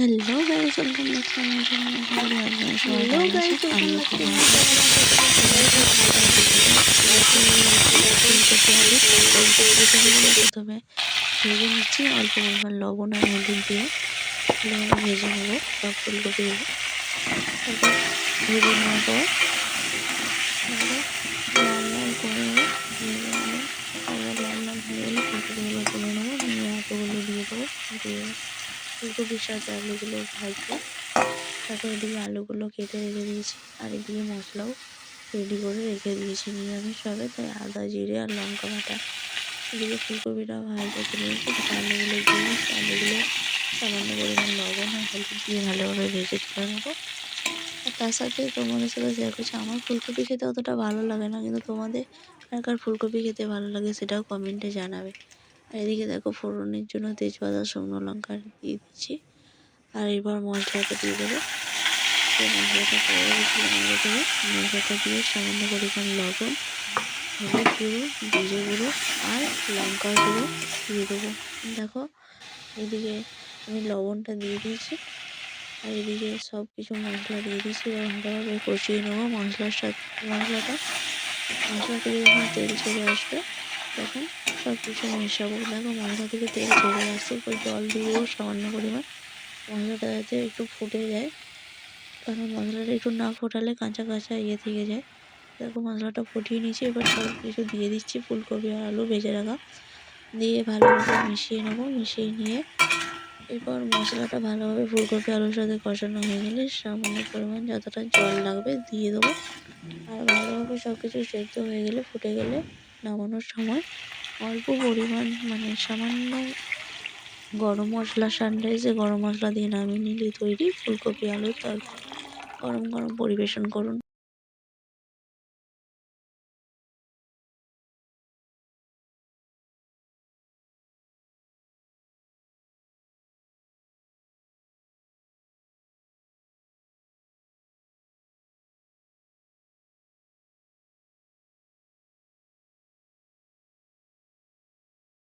Hello guys, welcome back to my channel. আশা করি আপনারা সবাই হ্যালো ভালো গাইস, আছেন। ওয়েলকাম আমিও ব্যাক খুব টু ভালো মাই আছি। চ্যানেল। আশা করি সবাই খুব ভালো আছেন। ফুলকপি আলু ফুলকপিগুলো প্রথমে ভেজে নিচ্ছি অল্প পরিমাণ লবণ আর হলুদ দিয়ে ভালোভাবে ভেজে নেবো সব ফুলকপিগুলো। তারপর ভেজে নেওয়ার পর তারপরে লাল লাল করে নেবো, ভেজে নেবো। তারপর লাল লাল হয়ে গেলে ফুলকপিগুলো তুলে নেবো, নিয়ে আলুগুলো দিয়ে দেবো। দিয়ে ফুলকপির সাথে আলুগুলো ভাজবো। তারপর এদিকে আলুগুলো কেটে রেখে দিয়েছি, আর এদিকে মশলাও রেডি করে রেখে দিয়েছি নিরামিষভাবে, তাই আদা জিরে আর লঙ্কা বাটা। এদিকে ফুলকপিটা ভাজা তুলে নিয়েছি, তারপর আলুগুলো দিয়ে দিয়েছি। আলুগুলো সামান্য পরিমাণ লবণ আর হলুদ দিয়ে ভালোভাবে ভেজে তুলে নেবো। আর তার সাথে তোমাদের সাথে শেয়ার করছি, আমার ফুলকপি খেতে অতটা ভালো লাগে না, কিন্তু তোমাদের কার কার ফুলকপি খেতে ভালো লাগে সেটাও কমেন্টে জানাবে। আর এদিকে দেখো ফোড়নের জন্য তেজপাতা শুকনো লঙ্কা দিয়ে দিচ্ছি। আর এবার মশলাটা দিয়ে দেবো। যে মশলাটা করে রেখেছিলাম আগে থেকে, মশলাটা দিয়ে সামান্য পরিমাণ লবণ, হলুদ গুঁড়ো, জিরে গুঁড়ো আর লঙ্কার গুঁড়ো দিয়ে দেবো। দেখো এদিকে আমি লবণটা দিয়ে দিয়েছি, আর এদিকে সব কিছু মশলা দিয়ে দিয়েছি। এবার ভালোভাবে কষিয়ে নেবো মশলার সাথে মশলা থেকে যখন তেল ছেড়ে আসবে তখন সব কিছু মেশাবো। দেখো মশলা থেকে তেল ছেড়ে আসছে, এরপর জল দিয়ে দেবো সামান্য পরিমাণ। মশলাটা যাতে একটু ফুটে যায়, কারণ মশলাটা একটু না ফোটালে কাঁচা কাঁচা থেকে যায়। দেখো মশলাটা ফুটিয়ে নিয়েছি, এবার সব কিছু দিয়ে দিচ্ছি, ফুলকপি আর আলু ভেজে রাখা দিয়ে ভালোভাবে মিশিয়ে নেবো। মিশিয়ে নিয়ে এরপর মশলাটা ভালোভাবে ফুলকপি আলুর সাথে কষানো হয়ে গেলে সামান্য পরিমাণ যতটা জল লাগবে দিয়ে দেবো। আর ভালোভাবে সব কিছু সেদ্ধ হয়ে গেলে, ফুটে গেলে নামানোর সময় অল্প পরিমাণ সামান্য গরম মশলা, সানরাইজে গরম মশলা দিয়ে নামিয়ে নিলে তৈরি ফুলকপি আলুর তরকারি। গরম গরম পরিবেশন করুন।